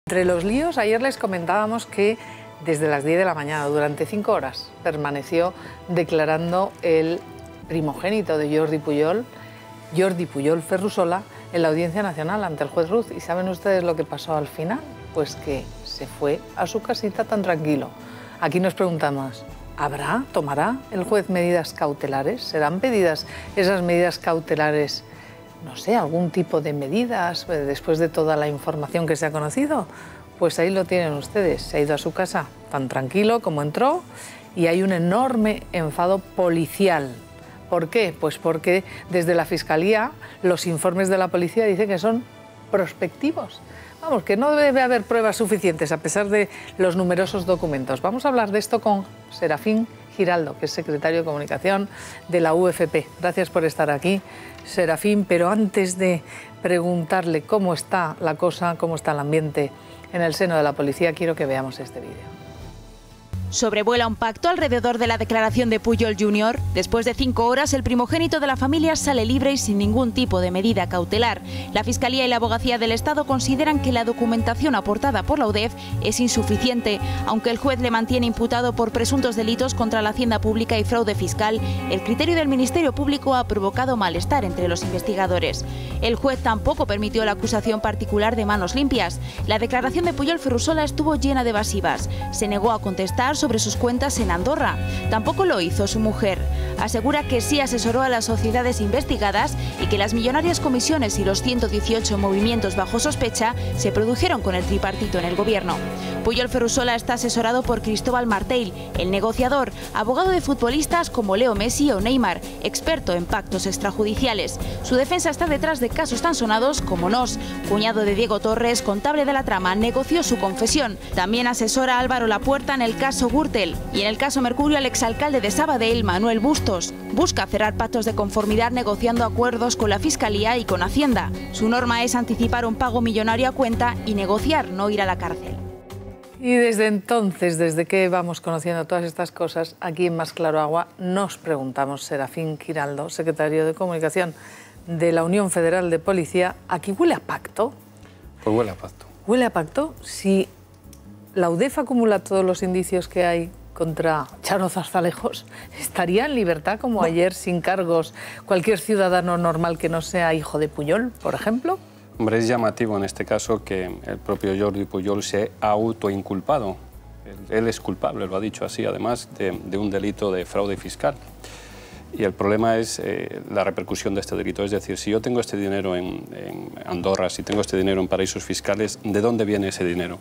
Entre los líos, ayer les comentábamos que desde las 10 de la mañana, durante 5 horas, permaneció declarando el primogénito de Jordi Pujol Ferrusola, en la Audiencia Nacional ante el juez Ruz. ¿Y saben ustedes lo que pasó al final? Pues que se fue a su casita tan tranquilo. Aquí nos preguntamos, tomará el juez medidas cautelares? ¿Serán pedidas esas medidas cautelares? No sé, algún tipo de medidas después de toda la información que se ha conocido. Pues ahí lo tienen ustedes. Se ha ido a su casa tan tranquilo como entró y hay un enorme enfado policial. ¿Por qué? Pues porque desde la Fiscalía los informes de la policía dicen que son prospectivos. Vamos, que no debe haber pruebas suficientes a pesar de los numerosos documentos. Vamos a hablar de esto con Serafín Giraldo, que es secretario de Comunicación de la UFP. Gracias por estar aquí, Serafín, pero antes de preguntarle cómo está la cosa, cómo está el ambiente en el seno de la policía, quiero que veamos este vídeo. Sobrevuela un pacto alrededor de la declaración de Pujol Jr. Después de 5 horas, el primogénito de la familia sale libre y sin ningún tipo de medida cautelar. La Fiscalía y la Abogacía del Estado consideran que la documentación aportada por la UDEF es insuficiente. Aunque el juez le mantiene imputado por presuntos delitos contra la hacienda pública y fraude fiscal, el criterio del Ministerio Público ha provocado malestar entre los investigadores. El juez tampoco permitió la acusación particular de manos limpias. La declaración de Pujol Ferrusola estuvo llena de evasivas. Se negó a contestar sobre sus cuentas en Andorra. Tampoco lo hizo su mujer. Asegura que sí asesoró a las sociedades investigadas y que las millonarias comisiones y los 118 movimientos bajo sospecha se produjeron con el tripartito en el gobierno. Pujol Ferrusola está asesorado por Cristóbal Martell, el negociador, abogado de futbolistas como Leo Messi o Neymar, experto en pactos extrajudiciales. Su defensa está detrás de casos tan sonados como Nos, cuñado de Diego Torres, contable de la trama, negoció su confesión. También asesora a Álvaro Lapuerta en el caso Gürtel y en el caso Mercurio al exalcalde de Sabadell, Manuel Bustos. Busca cerrar pactos de conformidad negociando acuerdos con la Fiscalía y con Hacienda. Su norma es anticipar un pago millonario a cuenta y negociar, no ir a la cárcel. Y desde entonces, desde que vamos conociendo todas estas cosas, aquí en Más Claro Agua nos preguntamos, Serafín Giraldo, secretario de Comunicación de la Unión Federal de Policía, ¿aquí huele a pacto? Pues huele a pacto. ¿Huele a pacto? Si la UDEF acumula todos los indicios que hay contra Charo Zarzalejos, ¿estaría en libertad como ayer sin cargos cualquier ciudadano normal que no sea hijo de Pujol, por ejemplo? Hombre, es llamativo en este caso que el propio Jordi Pujol se ha autoinculpado. Él es culpable, lo ha dicho así, además de un delito de fraude fiscal. Y el problema es la repercusión de este delito. Es decir, si yo tengo este dinero en Andorra, si tengo este dinero en paraísos fiscales, ¿de dónde viene ese dinero?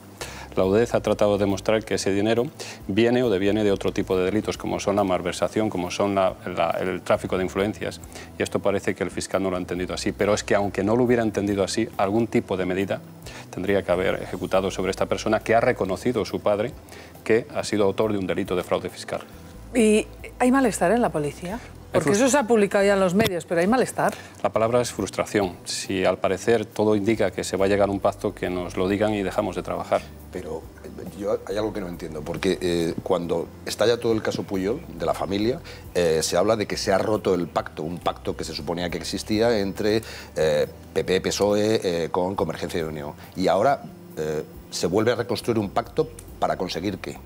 La UDEF ha tratado de demostrar que ese dinero viene o deviene de otro tipo de delitos, como son la malversación, como son el tráfico de influencias. Y esto parece que el fiscal no lo ha entendido así. Pero es que aunque no lo hubiera entendido así, algún tipo de medida tendría que haber ejecutado sobre esta persona que ha reconocido su padre que ha sido autor de un delito de fraude fiscal. ¿Y hay malestar en la policía? Porque eso se ha publicado ya en los medios, pero hay malestar. La palabra es frustración. Si al parecer todo indica que se va a llegar a un pacto, que nos lo digan y dejamos de trabajar. Pero yo hay algo que no entiendo, porque cuando estalla todo el caso Pujol, de la familia, se habla de que se ha roto el pacto, un pacto que se suponía que existía entre PP, PSOE, con Convergencia y Unión. Y ahora se vuelve a reconstruir un pacto para conseguir ¿qué?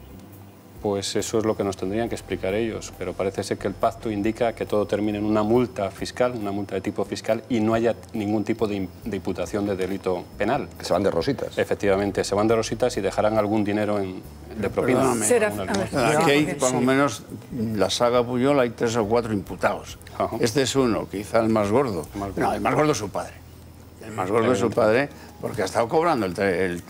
Pues eso es lo que nos tendrían que explicar ellos, pero parece ser que el pacto indica que todo termine en una multa fiscal, una multa de tipo fiscal, y no haya ningún tipo de imputación de delito penal. Que se van de rositas. Efectivamente, se van de rositas y dejarán algún dinero de propina. Aquí hay, por lo menos, en la saga Pujol hay 3 o 4 imputados. Ajá. Este es uno, quizá el más gordo. No, el más gordo es su padre. El más gordo es su padre porque ha estado cobrando el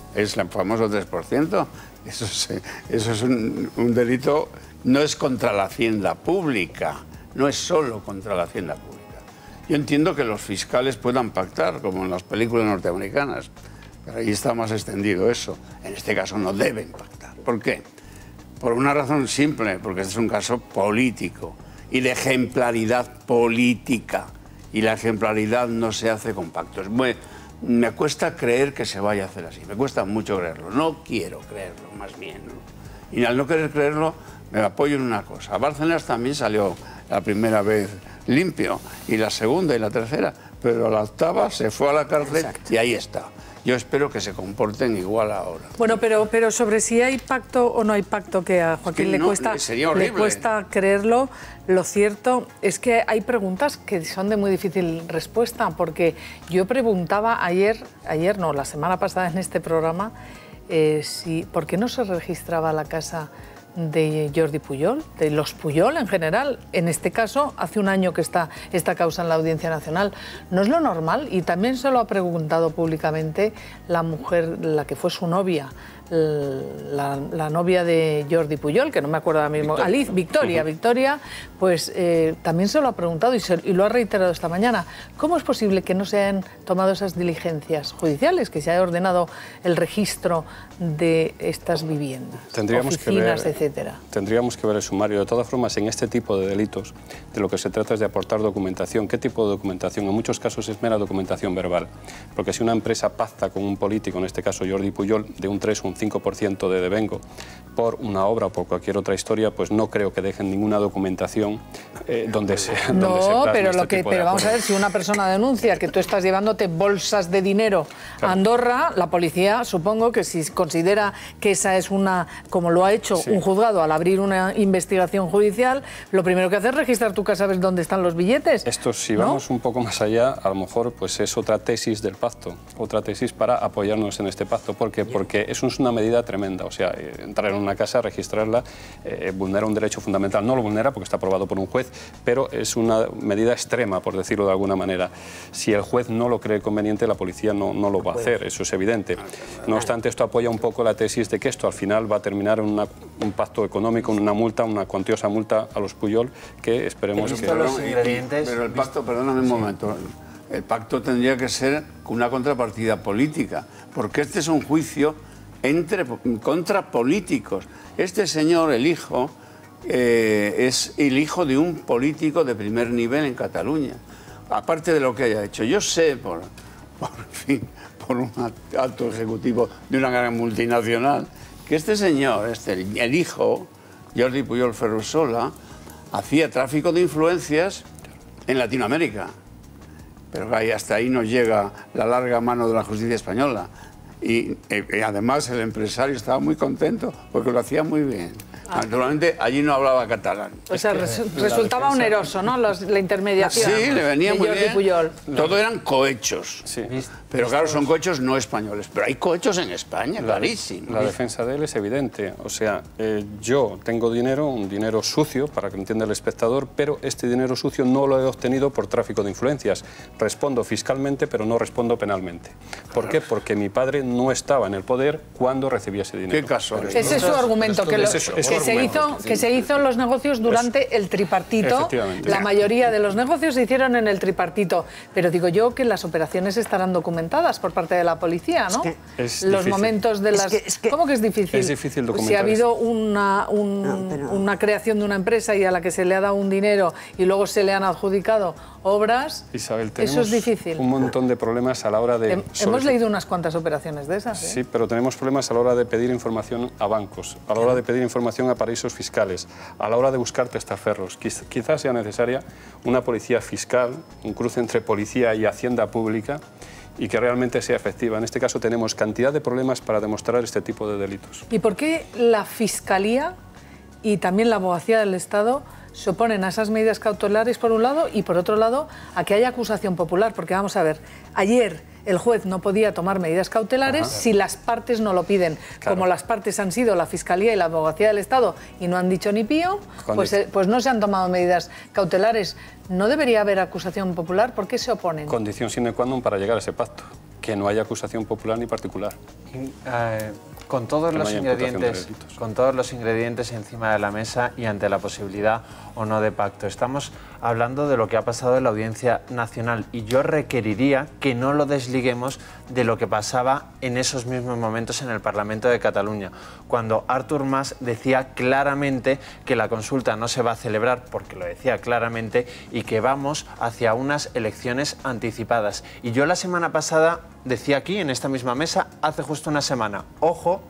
famoso 3%. Eso es un delito, no es contra la hacienda pública, no es solo contra la hacienda pública. Yo entiendo que los fiscales puedan pactar, como en las películas norteamericanas, pero ahí está más extendido eso. En este caso no deben pactar. ¿Por qué? Por una razón simple, porque este es un caso político y de ejemplaridad política. Y la ejemplaridad no se hace con pactos. Bueno, me cuesta creer que se vaya a hacer así, me cuesta mucho creerlo, no quiero creerlo, más bien, ¿no? Y al no querer creerlo, me apoyo en una cosa. Bárcenas también salió la primera vez limpio, y la segunda y la tercera, pero a la octava se fue a la cárcel. Exacto. Y ahí está. yo espero que se comporten igual ahora. Bueno, pero sobre si hay pacto o no hay pacto, que a Joaquín le cuesta creerlo, lo cierto es que hay preguntas que son de muy difícil respuesta, porque yo preguntaba la semana pasada en este programa, ¿por qué no se registraba la casa de Jordi Pujol, de los Pujol en general? En este caso, hace un año que está esta causa en la Audiencia Nacional. ¿No es lo normal? Y también se lo ha preguntado públicamente la mujer, la que fue su novia, la novia de Jordi Pujol, que no me acuerdo ahora mismo, Victoria, pues también se lo ha preguntado y lo ha reiterado esta mañana. ¿Cómo es posible que no se hayan tomado esas diligencias judiciales, que se haya ordenado el registro de estas viviendas, oficinas, etcétera? Tendríamos que ver el sumario. De todas formas, en este tipo de delitos, de lo que se trata es de aportar documentación. ¿Qué tipo de documentación? En muchos casos es mera documentación verbal, porque si una empresa pacta con un político, en este caso Jordi Pujol, de un 3 o un 5% de devengo por una obra o por cualquier otra historia, pues no creo que dejen ninguna documentación donde se pero vamos a ver, si una persona denuncia que tú estás llevándote bolsas de dinero a Andorra, la policía, supongo que si considera que esa es como lo ha hecho un juzgado al abrir una investigación judicial, lo primero que hace es registrar tu casa, saber dónde están los billetes. Esto, si vamos un poco más allá, a lo mejor pues es otra tesis del pacto, otra tesis para apoyarnos en este pacto. ¿Por qué? Porque eso es una medida tremenda. O sea, entrar en una casa, registrarla, vulnera un derecho fundamental. No lo vulnera porque está aprobado por un juez, pero es una medida extrema, por decirlo de alguna manera. Si el juez no lo cree conveniente, la policía no lo va a hacer, eso es evidente. No obstante, esto apoya un poco la tesis de que esto al final va a terminar en un pacto económico, una multa, una cuantiosa multa a los Pujol, que esperemos que... Pero el pacto, perdóname un momento, el pacto tendría que ser con una contrapartida política, porque este es un juicio contra políticos. Este señor, el hijo, es el hijo de un político de primer nivel en Cataluña, aparte de lo que haya hecho. Yo sé, por un acto ejecutivo de una gran multinacional, que este señor, el hijo, Jordi Pujol Ferrusola, hacía tráfico de influencias en Latinoamérica. Pero hasta ahí nos llega la larga mano de la justicia española. Y además el empresario estaba muy contento porque lo hacía muy bien. Naturalmente, allí no hablaba catalán. O sea, resultaba oneroso, ¿no? La intermediación. Sí, le venía muy bien. Pujol. Todo eran cohechos. Sí. Pero claro, son cohechos no españoles. Pero hay cohechos en España, clarísimo. La defensa de él es evidente. O sea, yo tengo dinero, un dinero sucio, para que entienda el espectador, pero este dinero sucio no lo he obtenido por tráfico de influencias. Respondo fiscalmente, pero no respondo penalmente. ¿Por qué? Porque mi padre no estaba en el poder cuando recibía ese dinero. ¿Qué caso? Ese es su argumento, que se hizo los negocios durante el tripartito. La mayoría de los negocios se hicieron en el tripartito. Pero digo yo que las operaciones estarán documentadas por parte de la policía, ¿no? Es los difícil. Momentos de las... ¿Cómo que es difícil? Es difícil documentar. Si ha habido una creación de una empresa y a la que se le ha dado un dinero y luego se le han adjudicado obras, Isabel, eso es difícil. Un montón de problemas a la hora de... Hemos leído unas cuantas operaciones de esas. Sí, pero tenemos problemas a la hora de pedir información a bancos, a la hora de pedir información a paraísos fiscales, a la hora de buscar testaferros. Quizás sea necesaria una policía fiscal, un cruce entre policía y hacienda pública, y que realmente sea efectiva. En este caso tenemos cantidad de problemas para demostrar este tipo de delitos. ¿Y por qué la Fiscalía y también la Abogacía del Estado se oponen a esas medidas cautelares por un lado y por otro lado a que haya acusación popular? Porque vamos a ver, ayer el juez no podía tomar medidas cautelares si las partes no lo piden. Claro. Como las partes han sido la Fiscalía y la Abogacía del Estado y no han dicho ni pío, pues no se han tomado medidas cautelares. ¿No debería haber acusación popular? ¿Por qué se oponen? Condición sine qua non para llegar a ese pacto, que no haya acusación popular ni particular. Con todos los ingredientes encima de la mesa y ante la posibilidad o no de pacto. Estamos hablando de lo que ha pasado en la Audiencia Nacional y yo requeriría que no lo desliguemos de lo que pasaba en esos mismos momentos en el Parlamento de Cataluña, cuando Artur Mas decía claramente que la consulta no se va a celebrar, porque lo decía claramente, y que vamos hacia unas elecciones anticipadas. Y yo la semana pasada decía aquí, en esta misma mesa, hace justo una semana, ojo,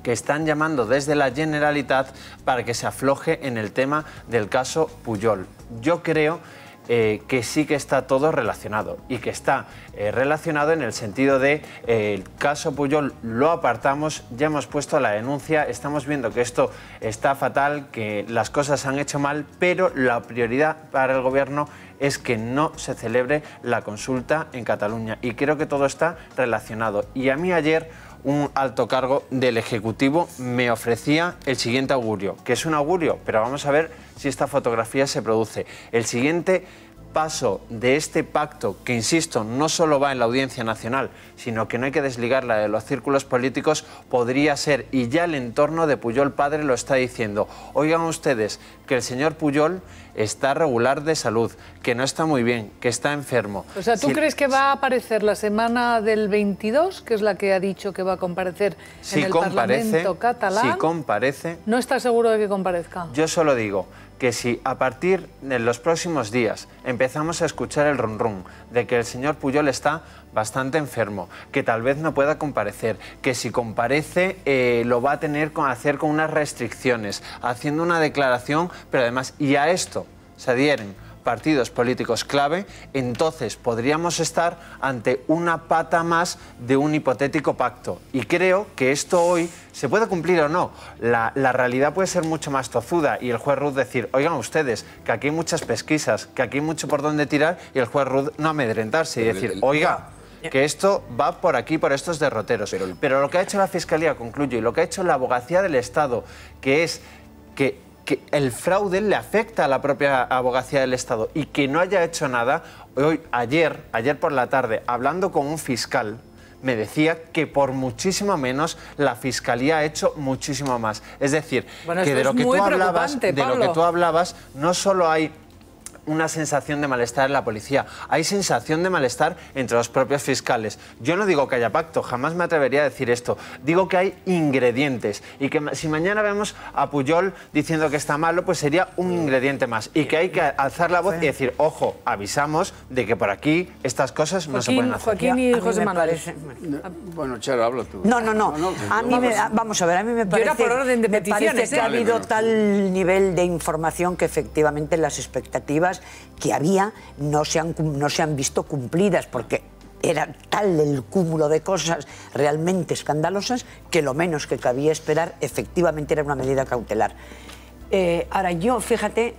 que están llamando desde la Generalitat para que se afloje en el tema del caso Pujol. Yo creo que sí que está todo relacionado y que está relacionado en el sentido de el caso Pujol lo apartamos, ya hemos puesto la denuncia, estamos viendo que esto está fatal, que las cosas se han hecho mal, pero la prioridad para el gobierno es que no se celebre la consulta en Cataluña y creo que todo está relacionado. Y a mí ayer un alto cargo del Ejecutivo me ofrecía el siguiente augurio, que es un augurio, pero vamos a ver si esta fotografía se produce. El siguiente paso de este pacto, que insisto, no solo va en la Audiencia Nacional, sino que no hay que desligarla de los círculos políticos, podría ser, y ya el entorno de Pujol padre lo está diciendo, oigan ustedes que el señor Pujol está regular de salud, que no está muy bien, que está enfermo. O sea, ¿tú crees que va a aparecer la semana del 22, que es la que ha dicho que va a comparecer en el Parlamento catalán? Si comparece... ¿No estás seguro de que comparezca? Yo solo digo que si a partir de los próximos días empezamos a escuchar el rum-rum de que el señor Pujol está bastante enfermo, que tal vez no pueda comparecer, que si comparece lo va a tener que hacer con unas restricciones, haciendo una declaración, pero además, y a esto se adhieren partidos políticos clave, entonces podríamos estar ante una pata más de un hipotético pacto. Y creo que esto hoy se puede cumplir o no. La realidad puede ser mucho más tozuda y el juez Ruz decir, oigan ustedes, que aquí hay muchas pesquisas, que aquí hay mucho por donde tirar, y el juez Ruz no amedrentarse y decir, oiga, que esto va por aquí, por estos derroteros. Pero lo que ha hecho la Fiscalía, concluyo, y lo que ha hecho la Abogacía del Estado, que es que el fraude le afecta a la propia Abogacía del Estado y que no haya hecho nada. Ayer por la tarde, hablando con un fiscal, me decía que por muchísimo menos la Fiscalía ha hecho muchísimo más. Es decir, bueno, que de lo que tú hablabas, no solo hay una sensación de malestar en la policía, hay sensación de malestar entre los propios fiscales. Yo no digo que haya pacto, jamás me atrevería a decir esto. Digo que hay ingredientes y que si mañana vemos a Pujol diciendo que está malo, pues sería un ingrediente más y que hay que alzar la voz y decir, ojo, avisamos de que por aquí estas cosas no se pueden hacer. Joaquín y José Manuel. Bueno, Charo, habla tú. No. Vamos a ver, a mí me parece, por orden de peticiones, que ha habido tal nivel de información que efectivamente las expectativas que había no se han visto cumplidas, porque era tal el cúmulo de cosas realmente escandalosas que lo menos que cabía esperar efectivamente era una medida cautelar. Ahora yo, fíjate,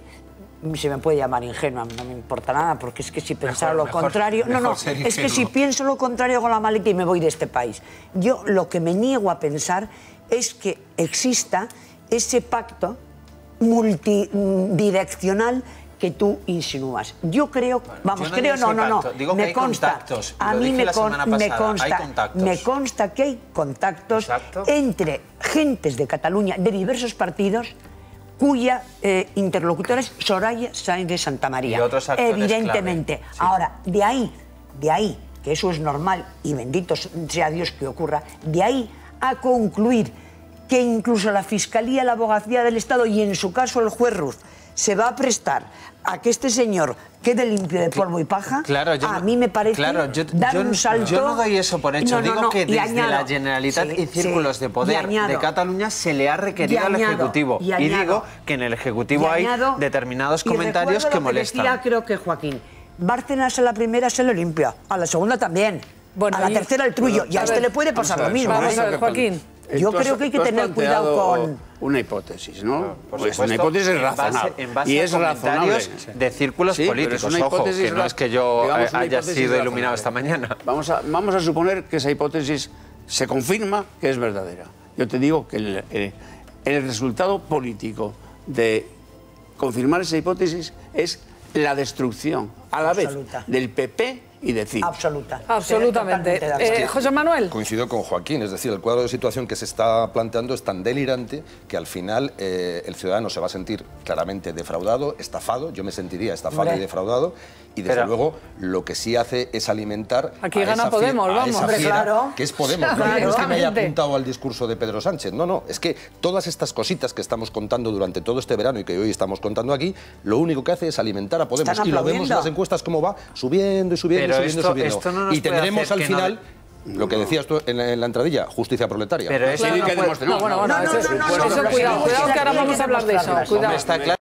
se me puede llamar ingenua, no me importa nada, porque es que si pensara lo contrario... es que si pienso lo contrario con la maleta y me voy de este país. Yo lo que me niego a pensar es que exista ese pacto multidireccional que tú insinúas. Yo creo, me consta, a mí me consta que hay contactos entre gentes de Cataluña de diversos partidos cuya interlocutora es Soraya Sáenz de Santamaría. Evidentemente. Clave. Sí. Ahora, de ahí, que eso es normal y bendito sea Dios que ocurra, de ahí a concluir que incluso la Fiscalía, la Abogacía del Estado y en su caso el juez Ruz se va a prestar a que este señor quede limpio de polvo y paja, a mí me parece dar un salto... Yo no doy eso por hecho, digo que desde la Generalitat y círculos de poder de Cataluña se le ha requerido al Ejecutivo. Y digo que en el Ejecutivo hay determinados comentarios que molestan. Decía, creo que Joaquín, Bárcenas a la primera se lo limpia, a la segunda también, a la tercera el trullo, y a este le puede pasar lo mismo. Vamos a ver, Joaquín. Yo creo que hay que tener cuidado con... una hipótesis, ¿no? Pues una hipótesis razonable. En base a comentarios de círculos políticos. Ojo, que no es que yo haya sido iluminado esta mañana. Vamos a suponer que esa hipótesis se confirma que es verdadera. Yo te digo que el resultado político de confirmar esa hipótesis es la destrucción a la vez del PP y de CiU. Absolutamente. José Manuel. Coincido con Joaquín, es decir, el cuadro de situación que se está planteando es tan delirante que al final el ciudadano se va a sentir claramente defraudado, estafado, yo me sentiría estafado y defraudado, y desde luego lo que sí hace es alimentar aquí gana Podemos, que es Podemos. No es que me haya apuntado al discurso de Pedro Sánchez, no, es que todas estas cositas que estamos contando durante todo este verano y que hoy estamos contando aquí, lo único que hace es alimentar a Podemos, y lo vemos en las encuestas cómo va subiendo y subiendo. Esto no nos y tendremos al final lo que decías tú en la entradilla, justicia proletaria. Pero eso cuidado, que ahora vamos a hablar de eso. Cuidado.